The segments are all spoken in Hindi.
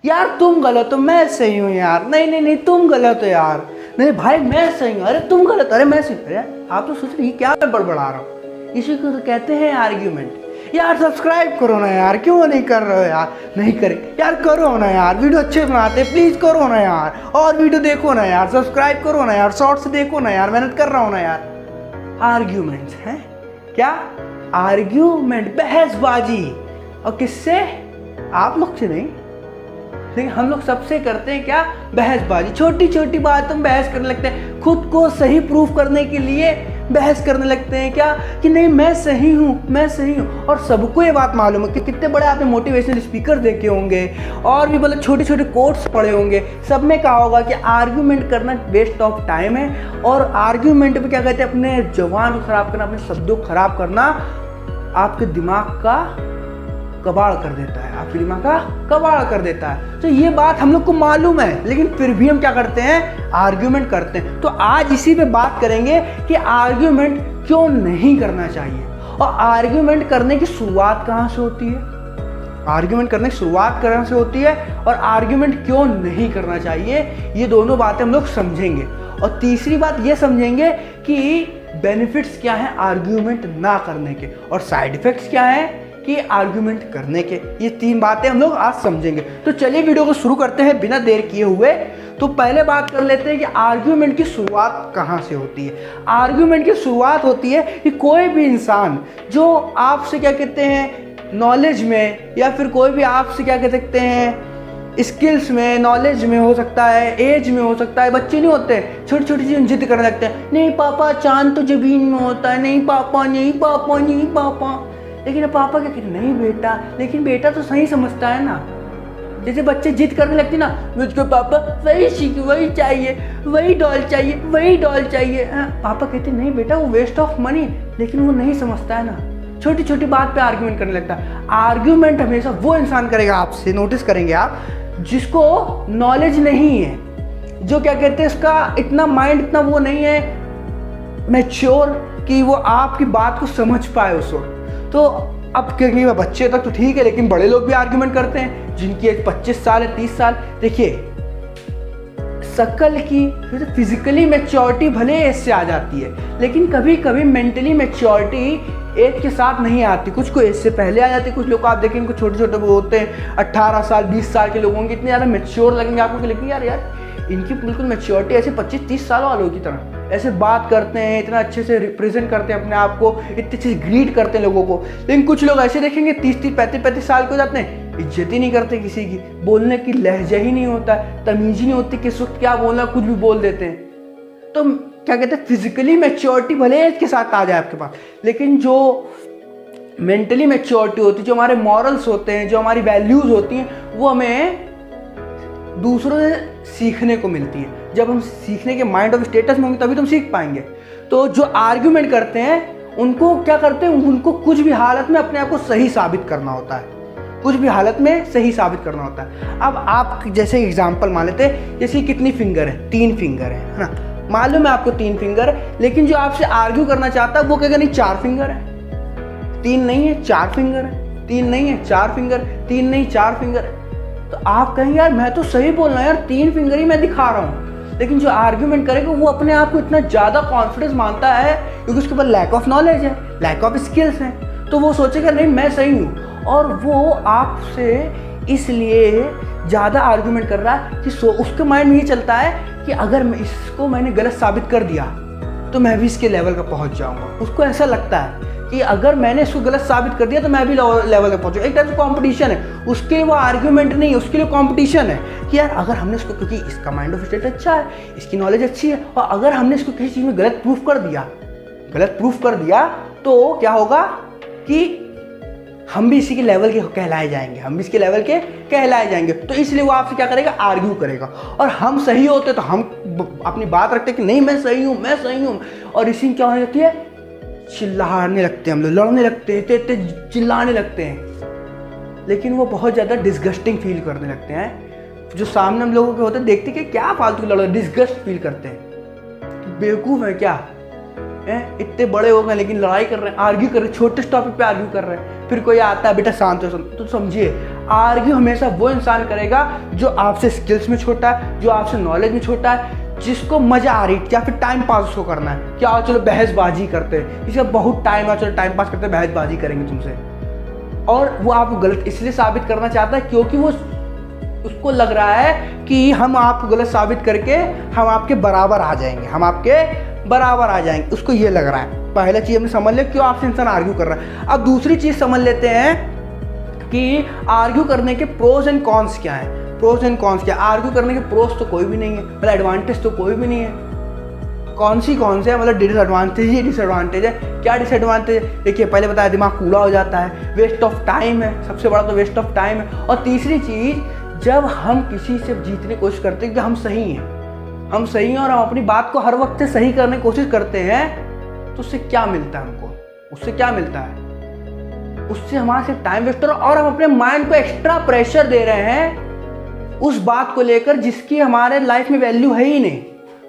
यार तुम गलत हो मैं सही हूँ यार, नहीं नहीं नहीं तुम गलत हो यार, नहीं भाई मैं सही हूँ, अरे तुम गलत, अरे मैं सही, अरे आप तो सोच रही क्या मैं बड़बड़ा रहा हूँ। इसी को तो कहते हैं आर्ग्यूमेंट। यार सब्सक्राइब करो ना यार, क्यों नहीं कर रहे हो यार, नहीं करे यार, करो ना यार, वीडियो अच्छे बनाते प्लीज करो ना यार, और वीडियो देखो ना यार, सब्सक्राइब करो ना यार, शॉर्ट्स देखो ना यार, मेहनत कर रहा हूँ ना यार। आर्ग्यूमेंट्स हैं क्या? आर्ग्यूमेंट, बहसबाजी, और किससे? आप लोग से नहीं, लेकिन हम लोग सबसे करते हैं क्या? बहसबाजी। छोटी छोटी बात हम बहस करने लगते हैं, खुद को सही प्रूफ करने के लिए बहस करने लगते हैं क्या कि नहीं मैं सही हूँ, मैं सही हूँ। और सबको ये बात मालूम है कि कितने बड़े आपने मोटिवेशनल स्पीकर देखे होंगे और भी मतलब छोटे छोटे कोट्स पढ़े होंगे, सब में कहा होगा कि आर्ग्यूमेंट करना वेस्ट ऑफ टाइम है। और आर्ग्यूमेंट में क्या कहते हैं, अपने जबान को खराब करना, अपने शब्दों को खराब करना आपके दिमाग का कबाड़ कर देता है, आपके दिमाग का कबाड़ कर देता है। तो ये बात हम लोग को मालूम है, लेकिन फिर भी हम क्या करते हैं? आर्ग्यूमेंट करते हैं। तो आज इसी पे बात करेंगे कि आर्ग्यूमेंट क्यों नहीं करना चाहिए और आर्ग्यूमेंट करने की शुरुआत कहाँ से होती है, आर्ग्यूमेंट करने की शुरुआत कहाँ से होती है और आर्ग्यूमेंट क्यों नहीं करना चाहिए। ये दोनों बातें हम लोग समझेंगे। और तीसरी बात ये समझेंगे कि बेनिफिट्स क्या हैं आर्ग्यूमेंट ना करने के और साइड इफेक्ट्स क्या हैं कि आर्ग्यूमेंट करने के। ये तीन बातें हम लोग आज समझेंगे। तो चलिए वीडियो को शुरू करते हैं बिना देर किए हुए। तो पहले बात कर लेते हैं कि आर्ग्यूमेंट की शुरुआत कहाँ से होती है। आर्ग्यूमेंट की शुरुआत होती है कि कोई भी इंसान जो आपसे क्या कहते हैं नॉलेज में, या फिर कोई भी आपसे क्या कह सकते हैं स्किल्स में, नॉलेज में हो सकता है, एज में हो सकता है। बच्चे नहीं होते छोटी छोटी चीज़ें जिद करने लगते हैं, नहीं पापा चांद तो जमीन में होता है, नहीं पापा नहीं पापा नहीं पापा। लेकिन पापा क्या कहते, नहीं बेटा, लेकिन बेटा तो सही समझता है ना। जैसे बच्चे जिद करने लगते ना, मुझको पापा वही सीख, वही चाहिए, वही डॉल चाहिए, वही डॉल चाहिए। पापा कहते नहीं बेटा वो वेस्ट ऑफ मनी, लेकिन वो नहीं समझता है ना। छोटी छोटी बात पे आर्ग्यूमेंट करने लगता है। आर्ग्यूमेंट हमेशा वो इंसान करेगा, आपसे नोटिस करेंगे आप, जिसको नॉलेज नहीं है, जो क्या कहते हैं उसका इतना माइंड इतना वो नहीं है मैच्योर कि वो आपकी बात को समझ पाए उस वक्त। तो अब क्योंकि बच्चे तक तो ठीक है, लेकिन बड़े लोग भी आर्ग्यूमेंट करते हैं जिनकी एज 25 साल है, 30 साल। देखिए शक्ल की फिजिकली मैच्योरिटी भले एज से आ जाती है, लेकिन कभी कभी मेंटली मैच्योरिटी एज के साथ नहीं आती। कुछ को एज से पहले आ जाती है। कुछ लोग आप देखें इनको छोटे छोटे वो होते हैं 18 साल 20 साल के लोगों की इतने ज़्यादा मैच्योर लगेंगे आपको, लेकिन यार इनकी बिल्कुल मैच्योरिटी ऐसे 25-30 साल वालों की तरह ऐसे बात करते हैं, इतना अच्छे से रिप्रेजेंट करते हैं अपने आप को, इतने अच्छे से ग्रीट करते हैं लोगों को। लेकिन कुछ लोग ऐसे देखेंगे 30-30 35-35 साल के हो जाते हैं, इज्जत ही नहीं करते किसी की, बोलने की लहजा ही नहीं होता है, तमीज ही नहीं होती किस वक्त क्या बोलना, कुछ भी बोल देते हैं। तो क्या कहते हैं फिजिकली मैच्योरिटी भले एज के साथ आ जाए आपके पास, लेकिन जो मेंटली मैच्योरिटी होती है, जो हमारे मॉरल्स होते हैं, जो हमारी वैल्यूज़ होती हैं, वो हमें दूसरों से सीखने को मिलती है। जब हम सीखने के माइंड ऑफ स्टेटस में होंगे तभी तो हम सीख पाएंगे। तो जो आर्ग्यूमेंट करते हैं उनको क्या करते हैं, उनको कुछ भी हालत में अपने आप को सही साबित करना होता है, कुछ भी हालत में सही साबित करना होता है। अब आप जैसे एग्जांपल मान लेते हैं, जैसे कितनी फिंगर है, 3 फिंगर है ना, मालूम है आपको 3 फिंगर है, लेकिन जो आपसे आर्ग्यू करना चाहता है वो कहेगा नहीं 4 फिंगर है, 3 नहीं है 4 फिंगर है, 3 नहीं है 4 फिंगर, 3 नहीं 4 फिंगर है। तो आप कहेंगे यार मैं तो सही बोल रहा हूँ यार, 3 फिंगर ही मैं दिखा रहा हूँ। लेकिन जो आर्ग्यूमेंट करेगा वो अपने आप को इतना ज़्यादा कॉन्फिडेंस मानता है क्योंकि उसके पास लैक ऑफ नॉलेज है, लैक ऑफ स्किल्स हैं, तो वो सोचेगा नहीं मैं सही हूँ। और वो आपसे इसलिए ज़्यादा आर्ग्यूमेंट कर रहा है कि उसके माइंड में ये चलता है कि अगर मैं इसको मैंने गलत साबित कर दिया तो मैं भी इसके लेवल का पहुँच जाऊँगा। उसको ऐसा लगता है कि अगर मैंने इसको गलत साबित कर दिया तो मैं भी लेवल तक पहुंचूंगा। एक टाइप से कंपटीशन है, उसके लिए वो आर्ग्यूमेंट नहीं है, उसके लिए कंपटीशन है कि यार अगर हमने इसको, क्योंकि इसका माइंड ऑफ स्टेट अच्छा है, इसकी नॉलेज अच्छी है, और अगर हमने इसको किसी चीज़ में गलत प्रूफ कर दिया तो क्या होगा कि हम भी इसी के लेवल के कहलाए जाएंगे, हम भी इसके लेवल के कहलाए जाएंगे। तो इसलिए वो आपसे क्या करेगा, आर्ग्यू करेगा। और हम सही होते तो हम अपनी बात रखते कि नहीं मैं सही हूँ, मैं सही हूँ, और इसी में क्या होने लगती है, चिल्लाने लगते हैं हम लोग, लड़ने लगते हैं, इतने चिल्लाने लगते हैं। लेकिन वो बहुत ज़्यादा डिस्गस्टिंग फील करने लगते हैं। जो सामने हम लोगों के होते हैं देखते कि क्या फालतू लड़, डिस्गस्ट फील करते हैं, बेवकूफ़ है क्या हैं, इतने बड़े हो गए लेकिन लड़ाई कर रहे हैं, आर्ग्यू कर रहे हैं, छोटे टॉपिक पे आर्ग्यू कर रहे हैं। फिर कोई आता है बेटा शांत हो, तो समझिए आर्ग्यू हमेशा वो इंसान करेगा जो आपसे स्किल्स में छोटा है, जो आपसे नॉलेज में छोटा है, जिसको मजा आ रही है या फिर टाइम पास उसको करना है। क्या आओ चलो बहसबाजी करते हैं, इसका बहुत टाइम है, चलो टाइम पास करते हैं, बहसबाजी करेंगे तुमसे। और वो आपको गलत इसलिए साबित करना चाहता है क्योंकि वो उसको लग रहा है कि हम आपको गलत साबित करके हम आपके बराबर आ जाएंगे, हम आपके बराबर आ जाएंगे, उसको ये लग रहा है। पहला चीज़ हमने समझ लिया क्यों आपसे इंसान आर्ग्यू कर रहा है। अब दूसरी चीज़ समझ लेते हैं कि आर्ग्यू करने के प्रोज एंड कॉन्स क्या है। प्रोज एंड कॉन्स क्या है? आर्ग्यू करने के प्रोज तो कोई भी नहीं है, मतलब एडवांटेज तो कोई भी नहीं है। कौन से है, मतलब डिसएडवांटेज ही डिसएडवांटेज है। क्या डिसएडवांटेज है? देखिए पहले बताया, दिमाग कूड़ा हो जाता है, वेस्ट ऑफ टाइम है, सबसे बड़ा तो वेस्ट ऑफ टाइम है। और तीसरी चीज़, जब हम किसी से जीतने की कोशिश करते हैं कि हम सही हैं, हम सही हैं और हम अपनी बात को हर वक्त सही करने की कोशिश करते हैं, तो उससे क्या मिलता है हमको? उससे क्या मिलता है? उससे हमारा सिर्फ टाइम वेस्ट हो रहा है और हम अपने माइंड को एक्स्ट्रा प्रेशर दे रहे हैं उस बात को लेकर जिसकी हमारे लाइफ में वैल्यू है ही नहीं।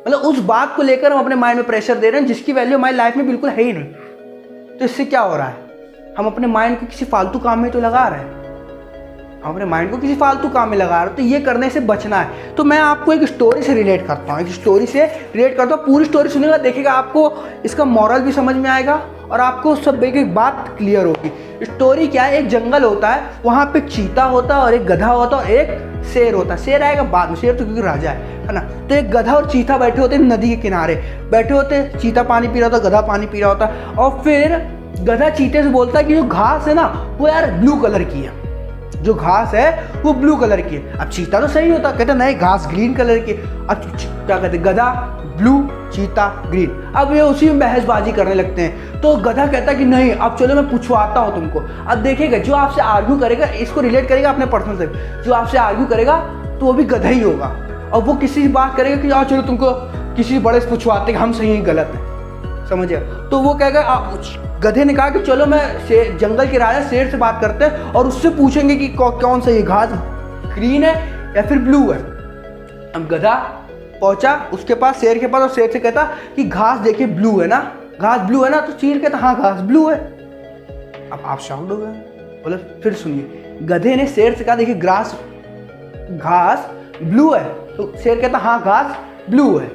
मतलब उस बात को लेकर हम अपने माइंड में प्रेशर दे रहे हैं जिसकी वैल्यू हमारी लाइफ में बिल्कुल है ही नहीं। तो इससे क्या हो रहा है? हम अपने माइंड को किसी फालतू काम में तो लगा रहे हैं, हम अपने माइंड को किसी फालतू काम में लगा रहे हैं। तो ये करने से बचना है। तो मैं आपको एक स्टोरी से रिलेट करता हूँ, एक स्टोरी से रिलेट करता हूँ। पूरी स्टोरी सुनिएगा, देखिएगा आपको इसका मॉरल भी समझ में आएगा और आपको सब एक बात क्लियर होगी। स्टोरी क्या है? एक जंगल होता है, वहाँ पे चीता होता है और एक गधा होता है और एक शेर होता है। शेर आएगा बाद में, शेर तो क्योंकि राजा है ना। तो एक गधा और चीता बैठे होते हैं नदी के किनारे, बैठे होते, चीता पानी पी रहा होता, गधा पानी पी रहा होता। और फिर गधा चीते से बोलता है कि जो घास है ना वो यार ब्लू कलर की है, जो घास है वो ब्लू कलर की है। अब चीता तो सही होता, कहता नहीं घास ग्रीन कलर की। अब क्या कहते, गधा ब्लू, चीता ग्रीन। अब ये उसी में बहसबाजी करने लगते हैं। तो गधा कहता है कि नहीं, अब चलो मैं पूछवाता हूँ तुमको। अब देखिएगा जो आपसे आर्ग्यू करेगा, इसको रिलेट करेगा अपने पर्सनल से, जो आपसे आर्ग्यू करेगा तो वो भी गधा ही होगा। और वो किसी बात करेगा कि आओ चलो तुमको किसी बड़े से पूछवाते कि हम सही हैं गलत है, समझिए। तो वो कहेगा, गधे ने कहा कि चलो मैं जंगल के राजा शेर से बात करते हैं और उससे पूछेंगे कि कौन सा ये घास ग्रीन है या फिर ब्लू है। अब गधा पहुंचा उसके पास, शेर के पास, और शेर से कहता कि घास देखिए ब्लू है ना, घास ब्लू है ना। तो शेर कहता हाँ घास ब्लू है। अब आप शॉक्ड हो गए, बोले फिर सुनिए। गधे ने शेर से कहा देखिए घास ब्लू है। तो शेर कहता हाँ घास ब्लू है।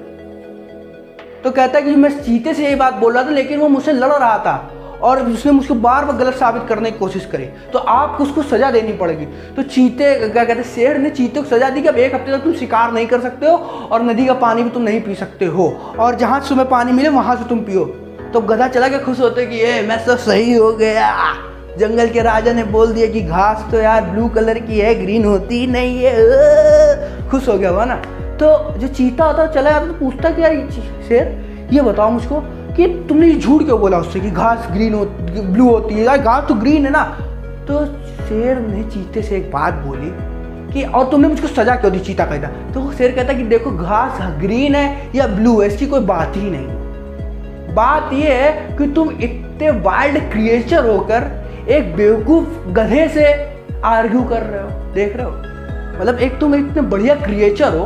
तो कहता है कि मैं चीते से यही बात बोल रहा था लेकिन वो मुझसे लड़ रहा था और उसने मुझको बार बार गलत साबित करने की कोशिश करी, तो आपको उसको सजा देनी पड़ेगी। तो चीते क्या कहते, शेर ने चीते को सजा दी कि अब 1 हफ्ते तक तुम शिकार नहीं कर सकते हो और नदी का पानी भी तुम नहीं पी सकते हो, और जहाँ से तुम्हें पानी मिले वहाँ से तुम पियो। तो गधा चला गया खुश होते कि ये मैं तो सही हो गया, जंगल के राजा ने बोल दिया कि घास तो यार ब्लू कलर की है, ग्रीन होती ही नहीं है। खुश हो गया हुआ ना। तो जो चीता होता चला जाता तो पूछता कि यार शेर ये बताओ मुझको कि तुमने ये झूठ क्यों बोला उससे कि घास ब्लू होती है, यार घास तो ग्रीन है ना। तो शेर ने चीते से एक बात बोली कि और तुमने मुझको सजा क्यों दी? चीता कहता। तो शेर कहता कि देखो घास ग्रीन है या ब्लू है इसकी कोई बात ही नहीं। बात ये है कि तुम इतने वाइल्ड क्रिएचर होकर एक बेवकूफ गधे से आर्ग्यू कर रहे हो, देख रहे हो? मतलब एक तुम इतने बढ़िया क्रिएचर हो,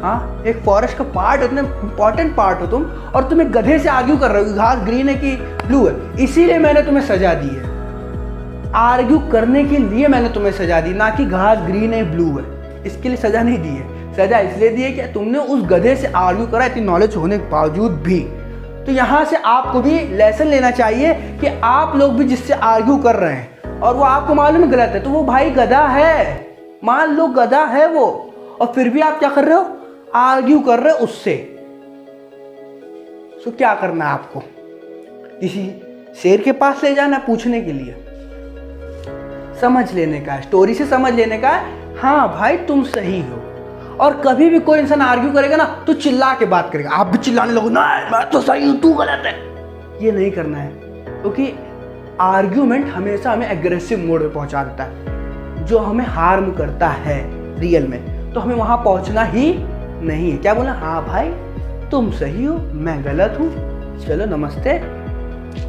हाँ, एक फॉरेस्ट का पार्ट, इतने इंपॉर्टेंट पार्ट हो तुम, और तुम एक गधे से आर्ग्यू कर रहे हो कि घास ग्रीन है कि ब्लू है। इसीलिए मैंने तुम्हें सजा दी है, आर्ग्यू करने के लिए मैंने तुम्हें सजा दी, ना कि घास ग्रीन है ब्लू है इसके लिए सजा नहीं दी है। सजा इसलिए दी है कि तुमने उस गधे से आर्ग्यू करा इतनी नॉलेज होने के बावजूद भी। तो यहाँ से आपको भी लेसन लेना चाहिए कि आप लोग भी जिससे आर्ग्यू कर रहे हैं और वो आपको मालूम है गलत है, तो वो भाई गधा है, मान लो गधा है वो, और फिर भी आप क्या कर रहे हो? आर्ग्यू कर रहे हो उससे। तो क्या करना है आपको? किसी शेर के पास ले जाना पूछने के लिए, समझ लेने का है, स्टोरी से समझ लेने का है, हाँ भाई तुम सही हो। और कभी भी कोई इंसान आर्ग्यू करेगा ना तो चिल्ला के बात करेगा, आप भी चिल्लाने लगो ना मैं तो सही हूं तू गलत है। ये नहीं करना है, क्योंकि आर्ग्यूमेंट हमेशा हमें एग्रेसिव मोड में पहुंचा देता है, जो हमें हार्म करता है रियल में। तो हमें वहां पहुंचना ही नहीं है। क्या बोला? हाँ भाई तुम सही हो मैं गलत हूँ, चलो नमस्ते,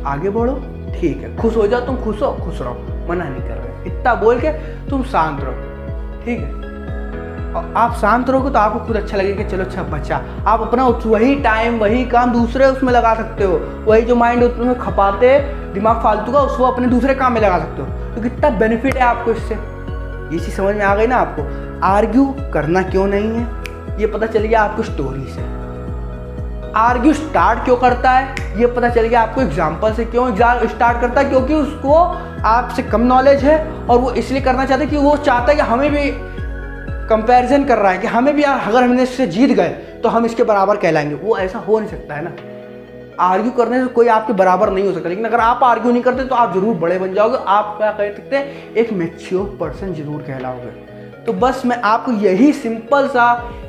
आगे बढ़ो, ठीक है, खुश हो जाओ, तुम खुश हो, खुश रहो, मना नहीं कर रहे। इतना बोल के तुम शांत रहो, ठीक है। और आप शांत रहोगे तो आपको खुद अच्छा लगेगा कि चलो अच्छा बच्चा, आप अपना वही टाइम वही काम दूसरे उसमें लगा सकते हो, वही जो माइंड उसमें खपाते दिमाग फालतू का उसको अपने दूसरे काम में लगा सकते हो। तो कितना बेनिफिट है आपको इससे, ये चीज़ समझ में आ गई ना आपको? आर्ग्यू करना क्यों नहीं है ये पता चल गया आपको स्टोरी से। आर्ग्यू स्टार्ट क्यों करता है ये पता चल गया आपको एग्जाम्पल से। क्यों स्टार्ट करता है? क्योंकि उसको आपसे कम नॉलेज है और वो इसलिए करना चाहता है कि वो चाहता है कि हमें भी कंपैरिजन कर रहा है कि हमें भी यार अगर हमने इससे जीत गए तो हम इसके बराबर कहलाएंगे। वो ऐसा हो नहीं सकता है ना। आर्ग्यू करने से कोई आपके बराबर नहीं हो सकता, लेकिन अगर आप आर्ग्यू नहीं करते तो आप जरूर बड़े बन जाओगे। आप क्या कह सकते हैं, एक मैच्योर पर्सन जरूर कहलाओगे। तो बस मैं आपको यही सिंपल सा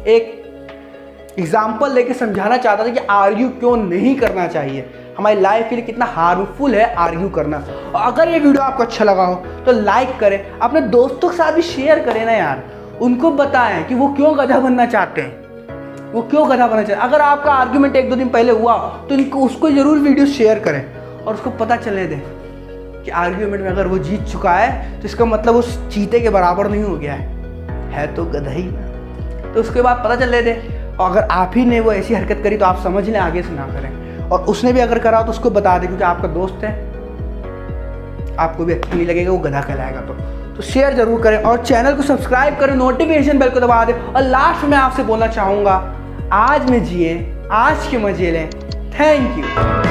एक एग्जाम्पल लेके समझाना चाहता था कि आर्ग्यू क्यों नहीं करना चाहिए, हमारी लाइफ के लिए कितना हार्मफुल है आर्ग्यू करना। और अगर ये वीडियो आपको अच्छा लगा हो तो लाइक करें, अपने दोस्तों के साथ भी शेयर करें ना यार, उनको बताएं कि वो क्यों गधा बनना चाहते हैं, वो क्यों गधा बनना चाहते हैं। अगर आपका आर्ग्यूमेंट 1-2 दिन पहले हुआ तो इनको उसको जरूर वीडियो शेयर करें और उसको पता चलने दें कि आर्ग्यूमेंट में अगर वो जीत चुका है तो इसका मतलब उस चीते के बराबर नहीं हो गया है तो गधा ही ना। तो उसके बाद पता चलने दें, और अगर आप ही ने वो ऐसी हरकत करी तो आप समझ लें आगे से ना करें। और उसने भी अगर करा तो उसको बता दें, क्योंकि आपका दोस्त है, आपको भी अच्छा नहीं लगेगा, वो गधा कहलाएगा। तो शेयर जरूर करें और चैनल को सब्सक्राइब करें, नोटिफिकेशन बेल को दबा दें। और लास्ट में आपसे बोलना चाहूँगा, आज में जिए, आज के मजे लें। Thank you.